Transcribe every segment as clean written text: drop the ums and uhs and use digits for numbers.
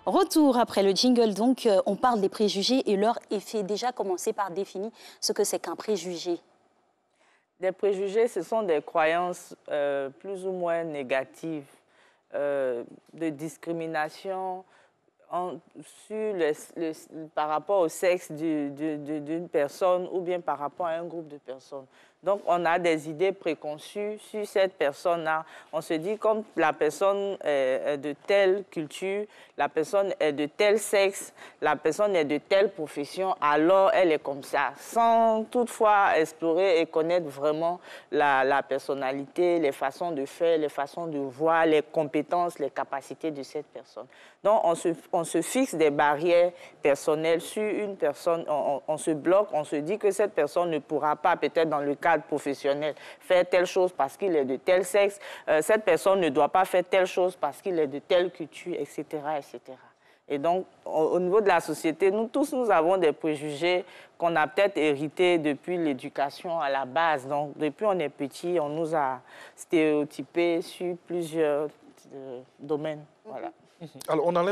Retour après le jingle, donc on parle des préjugés et leur effet. Déjà, commencer par définir ce que c'est qu'un préjugé. Des préjugés, ce sont des croyances plus ou moins négatives, de discrimination par rapport au sexe d'une personne ou bien par rapport à un groupe de personnes. Donc, on a des idées préconçues sur cette personne-là. On se dit, comme la personne est de telle culture, la personne est de tel sexe, la personne est de telle profession, alors elle est comme ça, sans toutefois explorer et connaître vraiment la personnalité, les façons de faire, les façons de voir, les compétences, les capacités de cette personne. Donc, on se fixe des barrières personnelles sur une personne, on se bloque, on se dit que cette personne ne pourra pas, peut-être dans le cadre professionnel, faire telle chose parce qu'il est de tel sexe, cette personne ne doit pas faire telle chose parce qu'il est de telle culture, etc., etc. Et donc, au niveau de la société, nous tous, nous avons des préjugés qu'on a peut-être hérités depuis l'éducation à la base. Donc, depuis on est petit, on nous a stéréotypés sur plusieurs domaines. Voilà. Alors, on en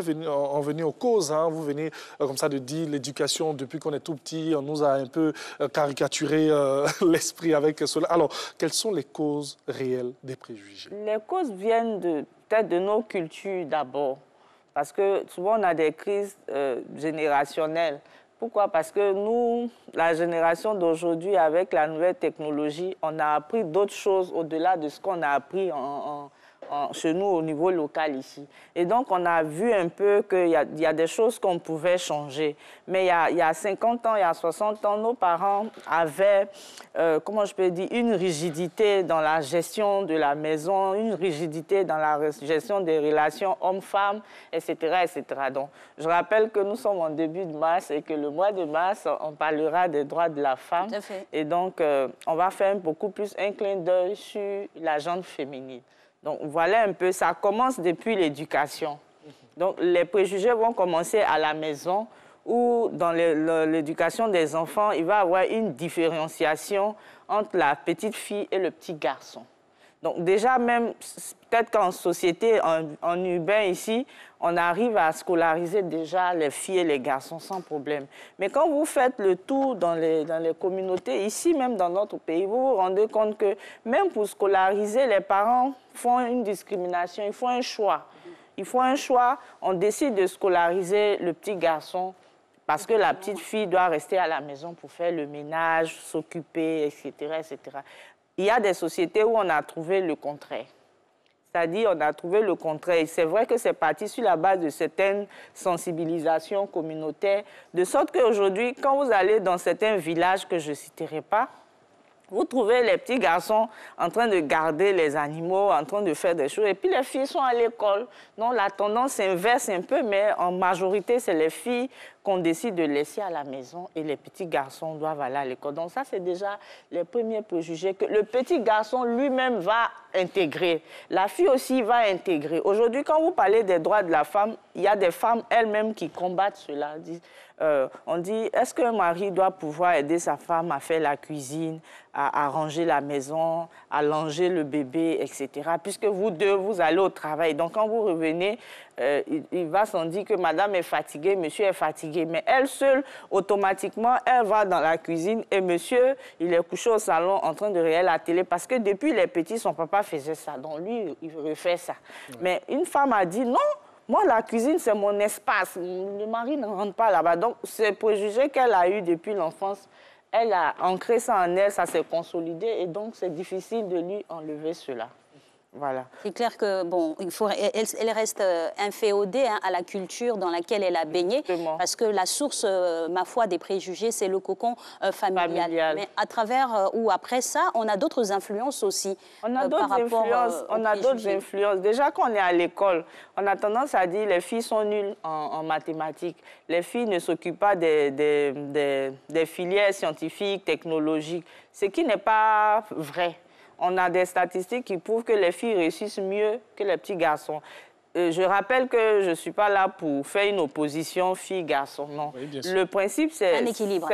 venait aux causes. Hein. Vous venez comme ça de dire l'éducation, depuis qu'on est tout petit, on nous a un peu caricaturé l'esprit avec cela. Alors, quelles sont les causes réelles des préjugés? Les causes viennent peut-être de nos cultures d'abord. Parce que souvent, on a des crises générationnelles. Pourquoi? Parce que nous, la génération d'aujourd'hui, avec la nouvelle technologie, on a appris d'autres choses au-delà de ce qu'on a appris chez nous au niveau local ici. Et donc, on a vu un peu qu'il y a des choses qu'on pouvait changer. Mais il y a 50 ans, il y a 60 ans, nos parents avaient, comment je peux dire, une rigidité dans la gestion de la maison, une rigidité dans la gestion des relations hommes-femmes, etc., etc. Donc, je rappelle que nous sommes en début de mars et que le mois de mars, on parlera des droits de la femme. Tout à fait. Et donc, on va faire beaucoup plus un clin d'œil sur la gente féminine. Donc, voilà un peu, ça commence depuis l'éducation. Donc, les préjugés vont commencer à la maison où, dans l'éducation des enfants, il va y avoir une différenciation entre la petite fille et le petit garçon. Donc, déjà, même, peut-être qu'en société, en urbain ici, on arrive à scolariser déjà les filles et les garçons sans problème. Mais quand vous faites le tour dans les communautés, ici même dans notre pays, vous vous rendez compte que même pour scolariser, les parents font une discrimination, ils font un choix. Ils font un choix, on décide de scolariser le petit garçon parce que la petite fille doit rester à la maison pour faire le ménage, s'occuper, etc., etc. Il y a des sociétés où on a trouvé le contraire. C'est-à-dire, on a trouvé le contraire. C'est vrai que c'est parti sur la base de certaines sensibilisations communautaires, de sorte qu'aujourd'hui, quand vous allez dans certains villages que je ne citerai pas, vous trouvez les petits garçons en train de garder les animaux, en train de faire des choses. Et puis les filles sont à l'école. Donc la tendance s'inverse un peu, mais en majorité, c'est les filles qu'on décide de laisser à la maison et les petits garçons doivent aller à l'école. Donc ça, c'est déjà les premiers préjugés que le petit garçon lui-même va intégrer. La fille aussi va intégrer. Aujourd'hui, quand vous parlez des droits de la femme, il y a des femmes elles-mêmes qui combattent cela. On dit, est-ce qu'un mari doit pouvoir aider sa femme à faire la cuisine, à ranger la maison, à langer le bébé, etc. Puisque vous deux, vous allez au travail. Donc, quand vous revenez, il va s'en dire que madame est fatiguée, monsieur est fatigué. Mais elle seule, automatiquement, elle va dans la cuisine et monsieur, il est couché au salon en train de regarder la télé parce que depuis les petits, son papa faisait ça. Donc, lui, il refait ça. Ouais. Mais une femme a dit non. Moi, la cuisine, c'est mon espace. Le mari ne rentre pas là-bas. Donc, ces préjugés qu'elle a eus depuis l'enfance, elle a ancré ça en elle, ça s'est consolidé. Et donc, c'est difficile de lui enlever cela. Voilà. C'est clair que, bon, elle reste inféodée à la culture dans laquelle elle a baigné. Exactement. Parce que la source, ma foi, des préjugés, c'est le cocon familial. Mais à travers ou après ça, on a d'autres influences aussi. On a d'autres influences. Déjà, quand on est à l'école, on a tendance à dire les filles sont nulles en mathématiques. Les filles ne s'occupent pas des filières scientifiques, technologiques, ce qui n'est pas vrai. On a des statistiques qui prouvent que les filles réussissent mieux que les petits garçons. je rappelle que je ne suis pas là pour faire une opposition fille-garçon, non. Oui, bien sûr. Le principe, c'est un équilibre.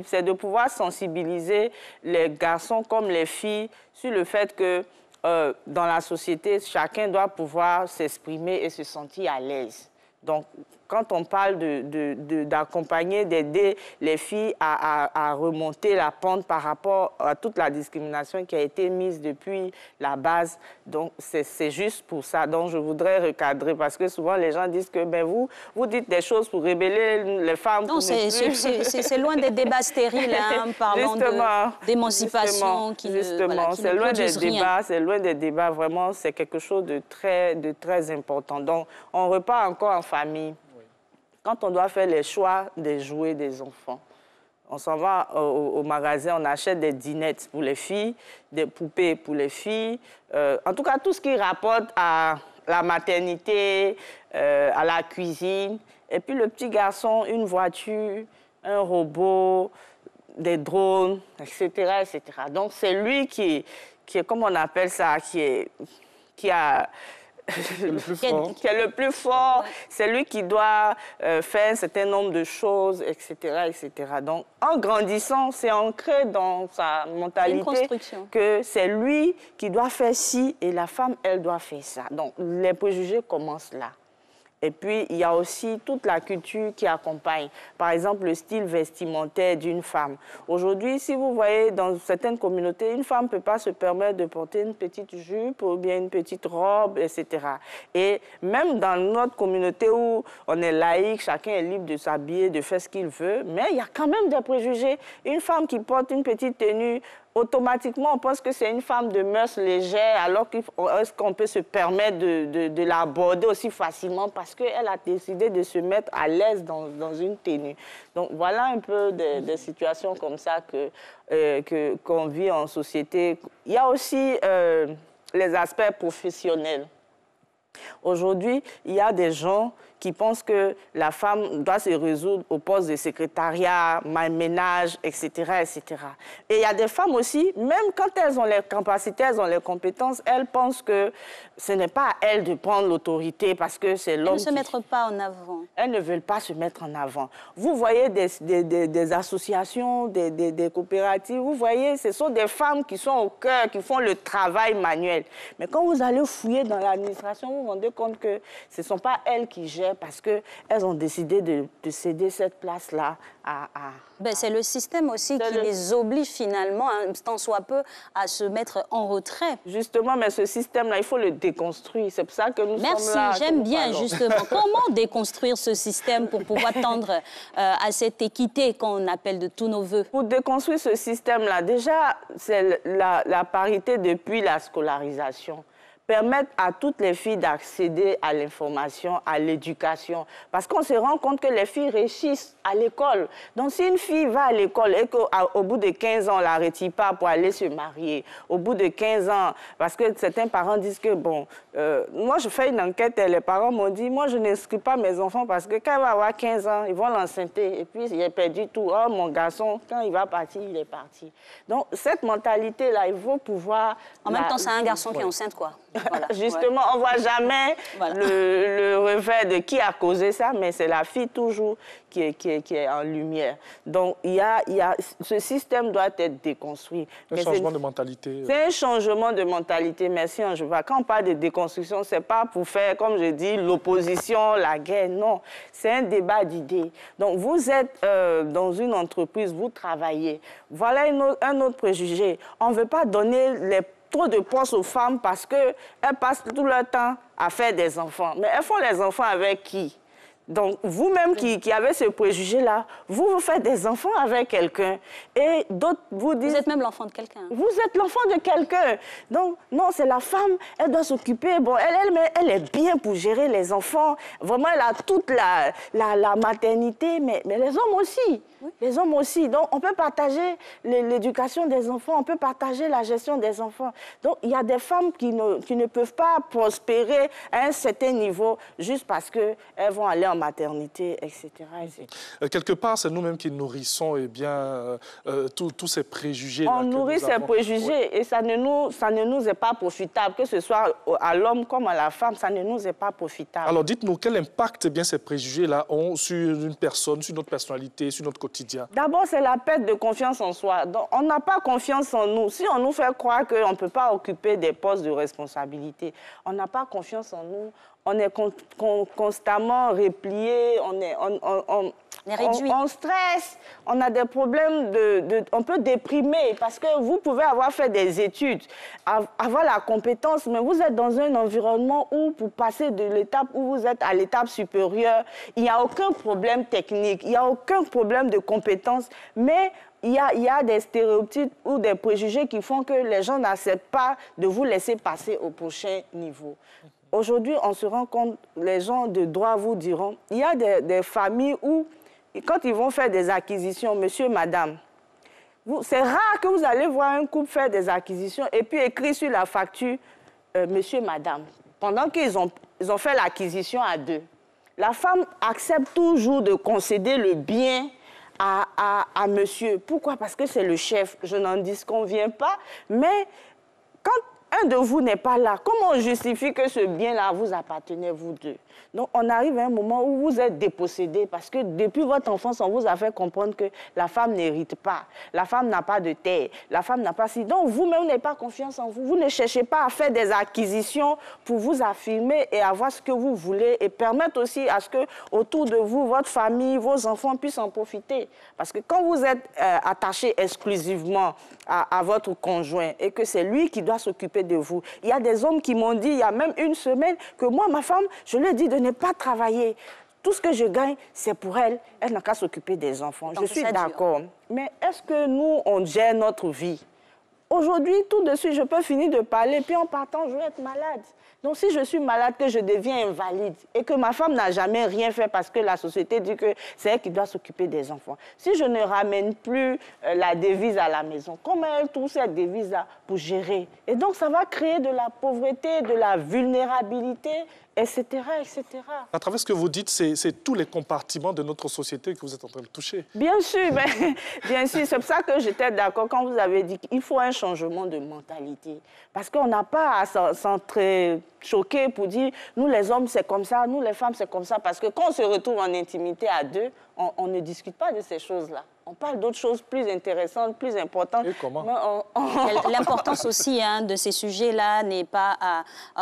C'est de pouvoir sensibiliser les garçons comme les filles sur le fait que dans la société, chacun doit pouvoir s'exprimer et se sentir à l'aise. Donc, quand on parle d'accompagner, d'aider les filles à remonter la pente par rapport à toute la discrimination qui a été mise depuis la base, donc c'est juste pour ça. Donc, je voudrais recadrer parce que souvent les gens disent que ben, vous dites des choses pour rébeller les femmes. Non, c'est loin des débats stériles, hein, parlant d'émancipation. Justement, c'est loin des débats, c'est loin des débats. Vraiment, c'est quelque chose de très important. Donc, on repart encore en famille. Quand on doit faire les choix des jouets des enfants, on s'en va au magasin, on achète des dinettes pour les filles, des poupées pour les filles. En tout cas, tout ce qui rapporte à la maternité, à la cuisine. Et puis le petit garçon, une voiture, un robot, des drones, etc. etc. Donc c'est lui qui est, comme on appelle ça, qui est le plus fort, c'est lui qui doit faire un certain nombre de choses, etc., etc. Donc, en grandissant, c'est ancré dans sa mentalité que c'est lui qui doit faire ci et la femme, elle doit faire ça. Donc, les préjugés commencent là. Et puis, il y a aussi toute la culture qui accompagne. Par exemple, le style vestimentaire d'une femme. Aujourd'hui, si vous voyez dans certaines communautés, une femme ne peut pas se permettre de porter une petite jupe ou bien une petite robe, etc. Et même dans notre communauté où on est laïque, chacun est libre de s'habiller, de faire ce qu'il veut, mais il y a quand même des préjugés. Une femme qui porte une petite tenue, automatiquement, on pense que c'est une femme de mœurs légères, alors qu'on peut se permettre de l'aborder aussi facilement parce qu'elle a décidé de se mettre à l'aise dans une tenue. Donc, voilà un peu des situations comme ça qu'on vit en société. Il y a aussi les aspects professionnels. Aujourd'hui, il y a des gens qui pensent que la femme doit se résoudre au poste de secrétariat, ménage, etc., etc. Et il y a des femmes aussi, même quand elles ont les capacités, elles ont les compétences, elles pensent que ce n'est pas à elles de prendre l'autorité parce que c'est l'homme. Elles ne se mettent pas en avant. Elles ne veulent pas se mettre en avant. Vous voyez des associations, des coopératives, vous voyez, ce sont des femmes qui sont au cœur, qui font le travail manuel. Mais quand vous allez fouiller dans l'administration, vous vous rendez compte que ce ne sont pas elles qui gèrent parce qu'elles ont décidé de céder cette place-là à... Ben, c'est le système aussi qui les oblige finalement, tant soit peu, à se mettre en retrait. Justement, mais ce système-là, il faut le déconstruire. C'est pour ça que nous sommes là. Merci, j'aime bien justement. Comment déconstruire ce système pour pouvoir tendre à cette équité qu'on appelle de tous nos voeux? Pour déconstruire ce système-là, déjà, c'est la parité depuis la scolarisation. Permettre à toutes les filles d'accéder à l'information, à l'éducation. Parce qu'on se rend compte que les filles réussissent à l'école. Donc, si une fille va à l'école et qu'au bout de 15 ans, on ne la retire pas pour aller se marier, au bout de 15 ans, parce que certains parents disent que, bon, moi, je fais une enquête et les parents m'ont dit, moi, je n'inscris pas mes enfants parce que quand elle va avoir 15 ans, ils vont l'enceinter. Et puis, il a perdu tout. Oh, mon garçon, quand il va partir, il est parti. Donc, cette mentalité-là, il faut pouvoir... En même temps, c'est un garçon qui est enceinte, quoi. Voilà. Justement, on ne voit jamais le revers de qui a causé ça, mais c'est la fille toujours qui est en lumière. Donc, ce système doit être déconstruit. Un changement de mentalité. C'est un changement de mentalité. Merci, Angeva. Quand on parle de déconstruction, ce n'est pas pour faire, comme je dis, l'opposition, la guerre. Non, c'est un débat d'idées. Donc, vous êtes dans une entreprise, vous travaillez. Voilà un autre préjugé. On ne veut pas donner trop de postes aux femmes parce qu'elles passent tout leur temps à faire des enfants. Mais elles font les enfants avec qui? Donc, vous-même qui avez ce préjugé-là, vous faites des enfants avec quelqu'un. Et d'autres vous disent... Vous êtes même l'enfant de quelqu'un. Vous êtes l'enfant de quelqu'un. Donc, non, c'est la femme, elle doit s'occuper. Bon, elle est bien pour gérer les enfants. Vraiment, elle a toute la maternité, mais les hommes aussi. Oui. Les hommes aussi. Donc, on peut partager l'éducation des enfants, on peut partager la gestion des enfants. Donc, il y a des femmes qui ne peuvent pas prospérer à un certain niveau juste parce qu'elles vont aller en maternité, etc. Quelque part, c'est nous-mêmes qui nourrissons tous ces préjugés. On nourrit ces préjugés et ça ne nous est pas profitable, que ce soit à l'homme comme à la femme, ça ne nous est pas profitable. Alors dites-nous, quel impact ces préjugés-là ont sur une personne, sur notre personnalité, sur notre quotidien? D'abord, c'est la perte de confiance en soi. Donc, on n'a pas confiance en nous. Si on nous fait croire qu'on ne peut pas occuper des postes de responsabilité, on n'a pas confiance en nous. On est constamment replié, on stresse, on a des problèmes, on peut déprimer parce que vous pouvez avoir fait des études, avoir la compétence, mais vous êtes dans un environnement où pour passer de l'étape où vous êtes à l'étape supérieure, il n'y a aucun problème technique, il n'y a aucun problème de compétence, mais il y a des stéréotypes ou des préjugés qui font que les gens n'acceptent pas de vous laisser passer au prochain niveau. Aujourd'hui, on se rend compte, les gens de droit vous diront, il y a des familles où, quand ils vont faire des acquisitions, monsieur, madame, c'est rare que vous allez voir un couple faire des acquisitions et puis écrire sur la facture, monsieur, madame, pendant qu'ils ont fait l'acquisition à deux. La femme accepte toujours de concéder le bien à monsieur. Pourquoi? Parce que c'est le chef. Je n'en disconviens pas, mais quand un de vous n'est pas là, comment on justifie que ce bien-là vous appartenait, vous deux? Donc, on arrive à un moment où vous êtes dépossédés parce que depuis votre enfance, on vous a fait comprendre que la femme n'hérite pas, la femme n'a pas de terre, la femme n'a pas si. Donc, vous-même n'avez pas confiance en vous. Vous ne cherchez pas à faire des acquisitions pour vous affirmer et avoir ce que vous voulez et permettre aussi à ce que, autour de vous, votre famille, vos enfants puissent en profiter. Parce que quand vous êtes attaché exclusivement à votre conjoint et que c'est lui qui doit s'occuper de vous, il y a des hommes qui m'ont dit, il y a même une semaine, que moi, ma femme, je lui ai dit de ne pas travailler. Tout ce que je gagne, c'est pour elle. Elle n'a qu'à s'occuper des enfants. Je suis d'accord. Mais est-ce que nous, on gère notre vie? Aujourd'hui, tout de suite, je peux finir de parler, puis en partant, je vais être malade. Donc, si je suis malade, que je deviens invalide et que ma femme n'a jamais rien fait parce que la société dit que c'est elle qui doit s'occuper des enfants. Si je ne ramène plus la devise à la maison, comment elle trouve cette devise-là pour gérer? Et donc, ça va créer de la pauvreté, de la vulnérabilité, etc., etc. À travers ce que vous dites, c'est tous les compartiments de notre société que vous êtes en train de toucher. Bien sûr, mais, bien sûr. C'est pour ça que j'étais d'accord quand vous avez dit qu'il faut un changement de mentalité. Parce qu'on n'a pas à s'entrechoquer pour dire « nous les hommes c'est comme ça, nous les femmes c'est comme ça ». Parce que quand on se retrouve en intimité à deux, on ne discute pas de ces choses-là. On parle d'autres choses plus intéressantes, plus importantes. Et comment? L'importance aussi de ces sujets-là n'est pas,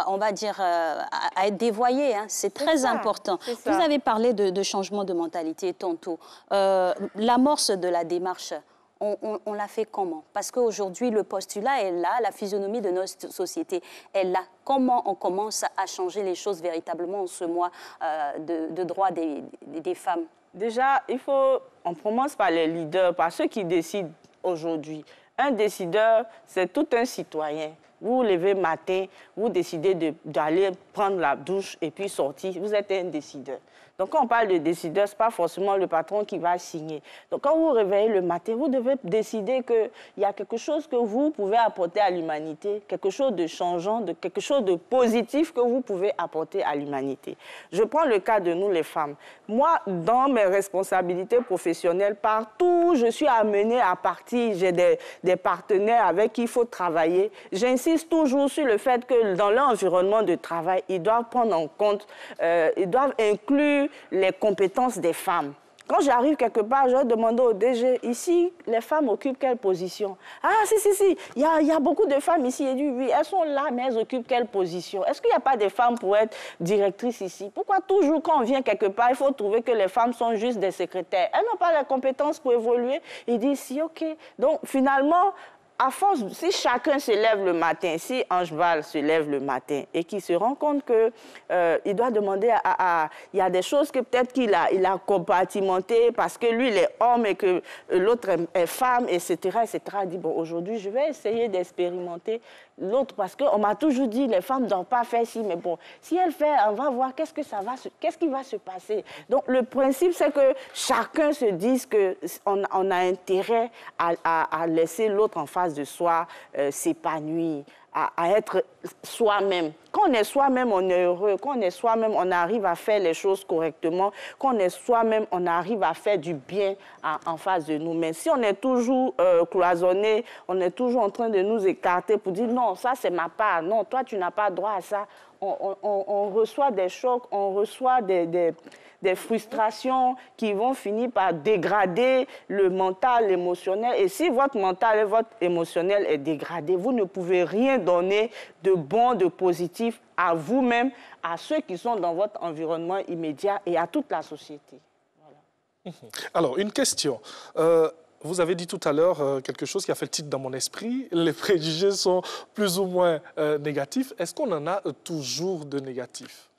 on va dire, à être dévoyée. C'est très important. Vous avez parlé de changement de mentalité tantôt. L'amorce de la démarche, on l'a fait comment? Parce qu'aujourd'hui, le postulat est là, la physionomie de notre société est là. Comment on commence à changer les choses véritablement en ce mois de droits des femmes? Déjà, on commence par les leaders, par ceux qui décident aujourd'hui. Un décideur, c'est tout un citoyen. Vous vous levez matin, vous décidez d'aller prendre la douche et puis sortir. Vous êtes un décideur. Donc, quand on parle de décideur, ce n'est pas forcément le patron qui va signer. Donc, quand vous vous réveillez le matin, vous devez décider qu'il y a quelque chose que vous pouvez apporter à l'humanité, quelque chose de changeant, quelque chose de positif que vous pouvez apporter à l'humanité. Je prends le cas de nous, les femmes. Moi, dans mes responsabilités professionnelles, partout où je suis amenée à partir, j'ai des partenaires avec qui il faut travailler. J'insiste toujours sur le fait que dans leur environnement de travail, ils doivent prendre en compte, ils doivent inclure les compétences des femmes. Quand j'arrive quelque part, je vais demander au DG, ici, les femmes occupent quelle position? Ah, si, il y a beaucoup de femmes ici. Il dit, oui, elles sont là, mais elles occupent quelle position? Est-ce qu'il n'y a pas des femmes pour être directrices ici? Pourquoi toujours, quand on vient quelque part, il faut trouver que les femmes sont juste des secrétaires? Elles n'ont pas les compétences pour évoluer. Il dit, si, OK. Donc, finalement, à force, si chacun se lève le matin, si Ange Val se lève le matin et qu'il se rend compte qu'il doit demander il y a des choses que peut-être qu'il a compartimentées parce que lui, il est homme et que l'autre est femme, etc., etc. Il dit, bon, aujourd'hui, je vais essayer d'expérimenter l'autre parce qu'on m'a toujours dit, les femmes ne doivent pas faire ci, mais bon, si elle fait, on va voir qu'est-ce qui va se passer. Donc, le principe, c'est que chacun se dise qu'on a intérêt à laisser l'autre en face face de soi s'épanouir, à être soi-même. Quand on est soi-même, on est heureux. Quand on est soi-même, on arrive à faire les choses correctement. Quand on est soi-même, on arrive à faire du bien en face de nous. Mais si on est toujours cloisonné, on est toujours en train de nous écarter pour dire non, ça c'est ma part, non, toi tu n'as pas droit à ça. On reçoit des chocs, on reçoit des frustrations qui vont finir par dégrader le mental, l'émotionnel. Et si votre mental et votre émotionnel est dégradé, vous ne pouvez rien donner de bon, de positif à vous-même, à ceux qui sont dans votre environnement immédiat et à toute la société. Voilà. Alors, une question. Vous avez dit tout à l'heure quelque chose qui a fait le titre dans mon esprit. Les préjugés sont plus ou moins négatifs. Est-ce qu'on en a toujours de négatifs?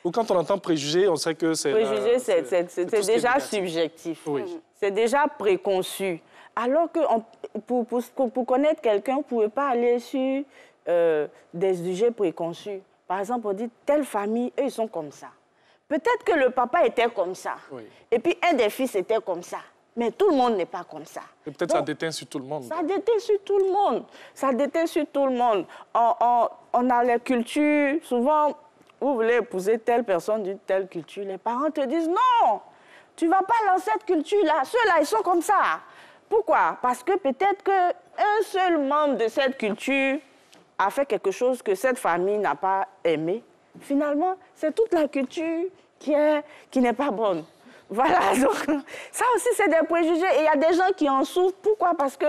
Ou quand on entend préjugés, on sait que c'est... Préjugés, c'est déjà subjectif. Oui. C'est déjà préconçu. Alors que pour connaître quelqu'un, vous ne pouvez pas aller sur des sujets préconçus. Par exemple, on dit, telle famille, eux, ils sont comme ça. Peut-être que le papa était comme ça. Oui. Et puis, un des fils était comme ça. Mais tout le monde n'est pas comme ça. Et peut-être ça déteint sur tout le monde. Ça déteint sur tout le monde. Ça déteint sur tout le monde. On a les cultures. Souvent, vous voulez épouser telle personne d'une telle culture. Les parents te disent non, tu ne vas pas dans cette culture-là. Ceux-là, ils sont comme ça. Pourquoi? Parce que peut-être qu'un seul membre de cette culture a fait quelque chose que cette famille n'a pas aimé. Finalement, c'est toute la culture qui n'est pas bonne. Voilà, donc ça aussi c'est des préjugés et il y a des gens qui en souffrent. Pourquoi? Parce que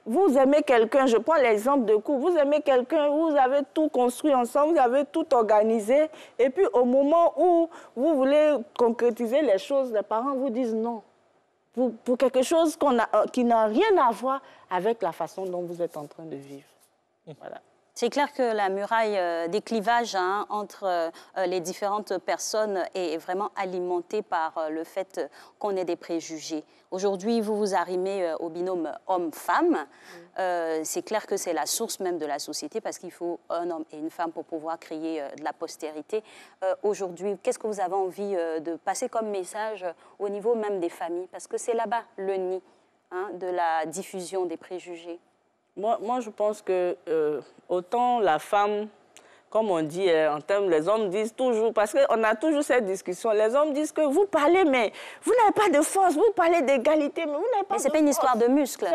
vous aimez quelqu'un, je prends l'exemple de couple, vous aimez quelqu'un, vous avez tout construit ensemble, vous avez tout organisé et puis au moment où vous voulez concrétiser les choses, les parents vous disent non. Pour quelque chose qui n'a rien à voir avec la façon dont vous êtes en train de vivre. Voilà. C'est clair que la muraille des clivages entre les différentes personnes est vraiment alimentée par le fait qu'on ait des préjugés. Aujourd'hui, vous vous arrimez au binôme homme-femme. C'est clair que c'est la source même de la société parce qu'il faut un homme et une femme pour pouvoir créer de la postérité. Aujourd'hui, qu'est-ce que vous avez envie de passer comme message au niveau même des familles? Parce que c'est là-bas le nid de la diffusion des préjugés. Moi, je pense que autant la femme, comme on dit en termes, les hommes disent toujours, parce qu'on a toujours cette discussion, les hommes disent que vous parlez, mais vous n'avez pas de force, vous parlez d'égalité, mais vous n'avez pas de force. Mais ce n'est pas une histoire de muscles.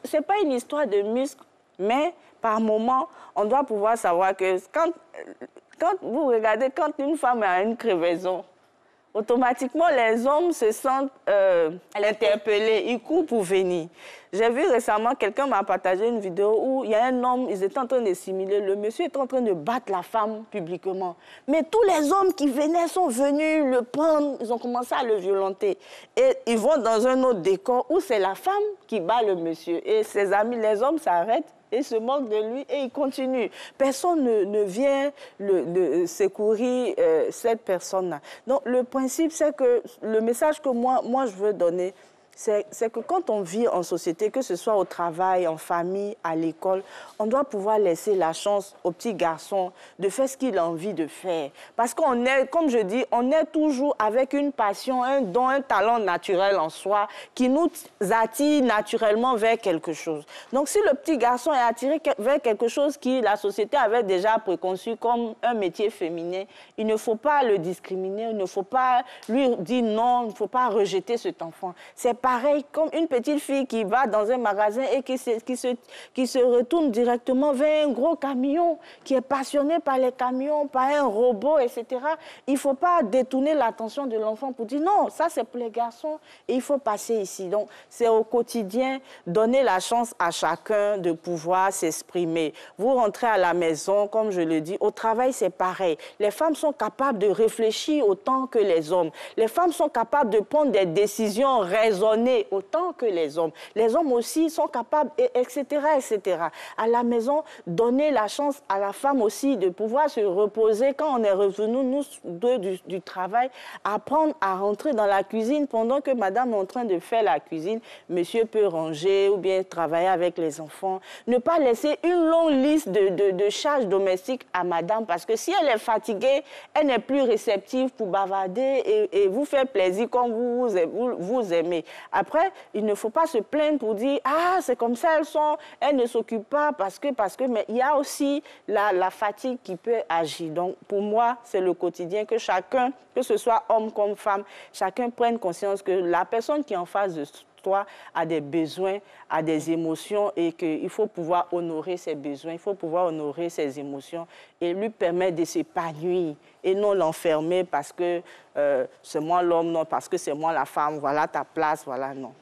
Ce n'est pas une histoire de muscles, mais par moment, on doit pouvoir savoir que quand vous regardez, quand une femme a une crevaison, automatiquement, les hommes se sentent interpellés, ils courent pour venir. J'ai vu récemment, quelqu'un m'a partagé une vidéo où il y a un homme, ils étaient en train de simuler, le monsieur est en train de battre la femme publiquement. Mais tous les hommes qui venaient sont venus le prendre, ils ont commencé à le violenter. Et ils vont dans un autre décor où c'est la femme qui bat le monsieur. Et ses amis, les hommes s'arrêtent et se moquent de lui et ils continuent. Personne ne vient secourir cette personne-là. Donc le principe, c'est que le message que moi je veux donner, c'est que quand on vit en société, que ce soit au travail, en famille, à l'école, on doit pouvoir laisser la chance aux petits garçons de faire ce qu'il a envie de faire. Parce qu'on est, comme je dis, on est toujours avec une passion, un don, un talent naturel en soi qui nous attire naturellement vers quelque chose. Donc si le petit garçon est attiré vers quelque chose qui la société avait déjà préconçu comme un métier féminin, il ne faut pas le discriminer, il ne faut pas lui dire non, il ne faut pas rejeter cet enfant. C'est pareil comme une petite fille qui va dans un magasin et qui se retourne directement vers un gros camion, qui est passionné par les camions, par un robot, etc. Il ne faut pas détourner l'attention de l'enfant pour dire non, ça c'est pour les garçons et il faut passer ici. Donc c'est au quotidien, donner la chance à chacun de pouvoir s'exprimer. Vous rentrez à la maison, comme je le dis, au travail c'est pareil. Les femmes sont capables de réfléchir autant que les hommes. Les femmes sont capables de prendre des décisions raisonnées autant que les hommes. Les hommes aussi sont capables, etc., etc. À la maison, donner la chance à la femme aussi de pouvoir se reposer quand on est revenu, nous deux, du travail, apprendre à rentrer dans la cuisine pendant que madame est en train de faire la cuisine. Monsieur peut ranger ou bien travailler avec les enfants. Ne pas laisser une longue liste de charges domestiques à madame parce que si elle est fatiguée, elle n'est plus réceptive pour bavarder et vous faire plaisir comme vous aimez. Après, il ne faut pas se plaindre pour dire « Ah, c'est comme ça, elles ne s'occupent pas parce que... » Mais il y a aussi la fatigue qui peut agir. Donc, pour moi, c'est le quotidien que chacun, que ce soit homme comme femme, chacun prenne conscience que la personne qui est en face de toi a des besoins, a des émotions et qu'il faut pouvoir honorer ses besoins, il faut pouvoir honorer ses émotions et lui permettre de s'épanouir et non l'enfermer parce que c'est moi l'homme, non, parce que c'est moi la femme, voilà ta place, voilà, non.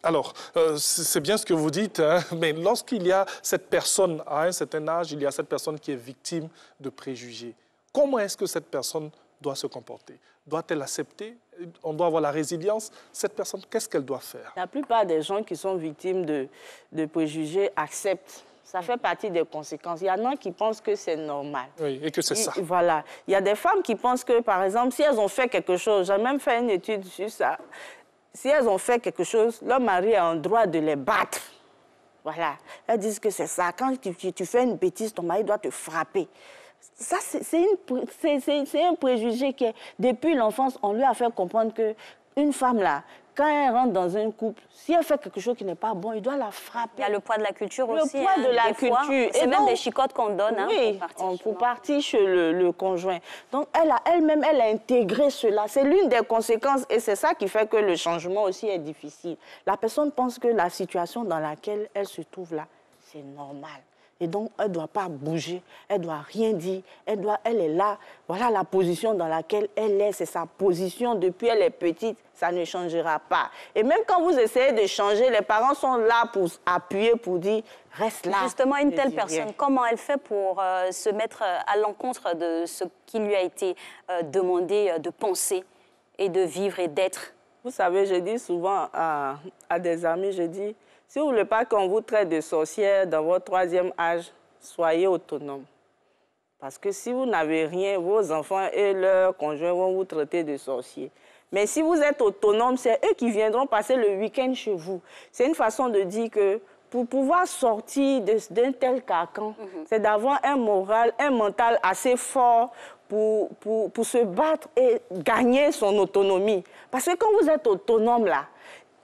Alors, c'est bien ce que vous dites, hein, mais lorsqu'il y a cette personne à un certain âge, il y a cette personne qui est victime de préjugés. Comment est-ce que cette personne doit se comporter? Doit-elle accepter? On doit avoir la résilience. Cette personne, qu'est-ce qu'elle doit faire? La plupart des gens qui sont victimes de préjugés acceptent. Ça fait partie des conséquences. Il y en a qui pensent que c'est normal. Oui, et que c'est ça. Voilà. Il y a des femmes qui pensent que, par exemple, si elles ont fait quelque chose, j'ai même fait une étude sur ça, si elles ont fait quelque chose, leur mari a un droit de les battre. Voilà. Elles disent que c'est ça. Quand tu fais une bêtise, ton mari doit te frapper. Ça, c'est un préjugé qui est... Depuis l'enfance, on lui a fait comprendre qu'une femme, là, quand elle rentre dans un couple, si elle fait quelque chose qui n'est pas bon, il doit la frapper. Il y a le poids de la culture aussi. Le poids de la culture. C'est même des chicottes qu'on donne oui, pour partir chez le conjoint. Donc, elle-même, elle a intégré cela. C'est l'une des conséquences et c'est ça qui fait que le changement aussi est difficile. La personne pense que la situation dans laquelle elle se trouve là, c'est normal. Et donc, elle ne doit pas bouger, elle ne doit rien dire, elle est là. Voilà la position dans laquelle elle est, c'est sa position depuis elle est petite, ça ne changera pas. Et même quand vous essayez de changer, les parents sont là pour appuyer, pour dire « reste là ». Justement, une telle personne, comment elle fait pour se mettre à l'encontre de ce qui lui a été demandé de penser et de vivre et d'être? Vous savez, je dis souvent à des amis, je dis... Si vous ne voulez pas qu'on vous traite de sorcière dans votre 3e âge, soyez autonome. Parce que si vous n'avez rien, vos enfants et leurs conjoints vont vous traiter de sorcier. Mais si vous êtes autonome, c'est eux qui viendront passer le week-end chez vous. C'est une façon de dire que pour pouvoir sortir d'un tel carcan, c'est d'avoir un moral, un mental assez fort pour se battre et gagner son autonomie. Parce que quand vous êtes autonome, là,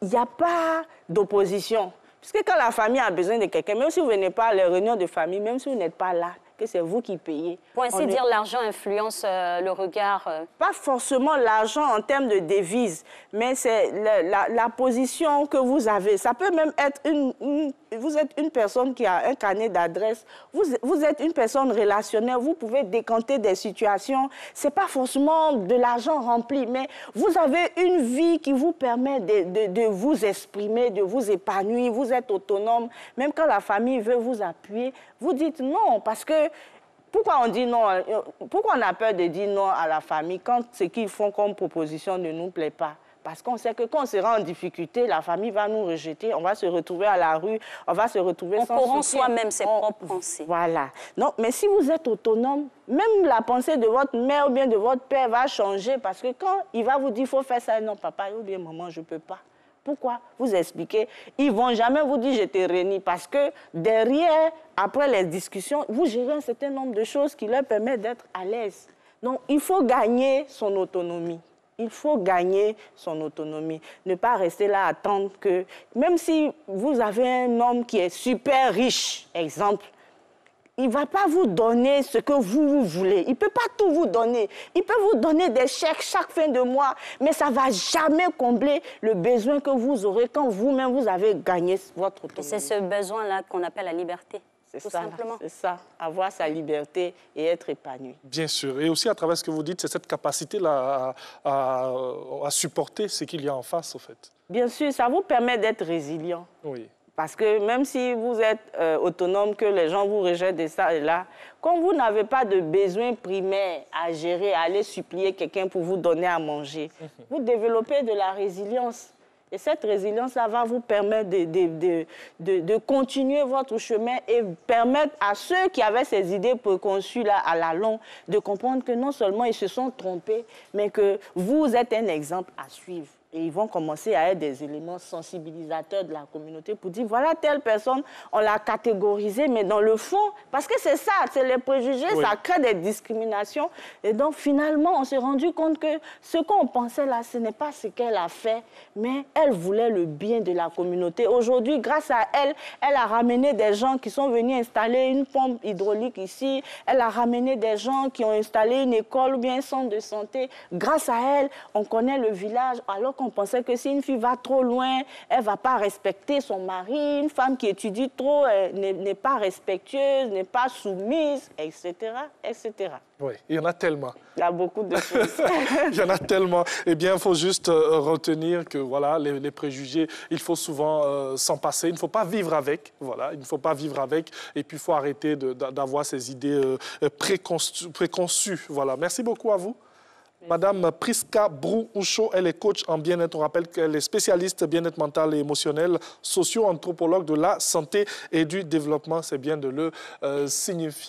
il n'y a pas d'opposition. Puisque quand la famille a besoin de quelqu'un, même si vous ne venez pas à les réunions de famille, même si vous n'êtes pas là, que c'est vous qui payez. Pour ainsi dire, l'argent influence le regard. Pas forcément l'argent en termes de devise, mais c'est la position que vous avez. Ça peut même être vous êtes une personne qui a un carnet d'adresses, vous êtes une personne relationnelle, vous pouvez décanter des situations. Ce n'est pas forcément de l'argent rempli, mais vous avez une vie qui vous permet de vous exprimer, de vous épanouir, vous êtes autonome. Même quand la famille veut vous appuyer, vous dites non, parce que pourquoi on dit non? Pourquoi on a peur de dire non à la famille quand ce qu'ils font comme proposition ne nous plaît pas? Parce qu'on sait que quand on sera en difficulté, la famille va nous rejeter, on va se retrouver à la rue, on va se retrouver sans soutien. On corrompt soi-même ses propres pensées. Voilà. Non, mais si vous êtes autonome, même la pensée de votre mère ou bien de votre père va changer parce que quand il va vous dire il faut faire ça, non papa ou bien maman, je ne peux pas. Pourquoi? Vous expliquez. Ils ne vont jamais vous dire « je te renie » parce que derrière, après les discussions, vous gérez un certain nombre de choses qui leur permettent d'être à l'aise. Donc, il faut gagner son autonomie. Il faut gagner son autonomie. Ne pas rester là à attendre que... Même si vous avez un homme qui est super riche, exemple, il ne va pas vous donner ce que vous voulez. Il ne peut pas tout vous donner. Il peut vous donner des chèques chaque fin de mois, mais ça ne va jamais combler le besoin que vous aurez quand vous-même vous avez gagné votre autonomie. C'est ce besoin-là qu'on appelle la liberté. C'est ça, c'est ça, avoir sa liberté et être épanoui. Bien sûr. Et aussi, à travers ce que vous dites, c'est cette capacité-là à supporter ce qu'il y a en face, au fait. Bien sûr, ça vous permet d'être résilient. Oui. Parce que même si vous êtes autonome, que les gens vous rejettent de ça et là, quand vous n'avez pas de besoin primaire à gérer, à aller supplier quelqu'un pour vous donner à manger, vous développez de la résilience. Et cette résilience-là va vous permettre de continuer votre chemin et permettre à ceux qui avaient ces idées préconçues là, à la longue de comprendre que non seulement ils se sont trompés, mais que vous êtes un exemple à suivre. Et ils vont commencer à être des éléments sensibilisateurs de la communauté pour dire, voilà, telle personne, on l'a catégorisée, mais dans le fond, parce que c'est ça, c'est les préjugés, ça crée des discriminations. Et donc, finalement, on s'est rendu compte que ce qu'on pensait là, ce n'est pas ce qu'elle a fait, mais elle voulait le bien de la communauté. Aujourd'hui, grâce à elle, elle a ramené des gens qui sont venus installer une pompe hydraulique ici. Elle a ramené des gens qui ont installé une école ou bien un centre de santé. Grâce à elle, on connaît le village, alors qu'on pensait que si une fille va trop loin, elle ne va pas respecter son mari. Une femme qui étudie trop n'est pas respectueuse, n'est pas soumise, etc., etc. Oui, il y en a tellement. Il y a beaucoup de choses. Il y en a tellement. Eh bien, il faut juste retenir que voilà, les préjugés, il faut souvent s'en passer. Il ne faut pas vivre avec. Voilà, il ne faut pas vivre avec. Et puis, il faut arrêter d'avoir ces idées préconçues. Voilà. Merci beaucoup à vous. Madame Priska Brou-Oucho, elle est coach en bien-être. On rappelle qu'elle est spécialiste bien-être mental et émotionnel, socio-anthropologue de la santé et du développement. C'est bien de le signifier.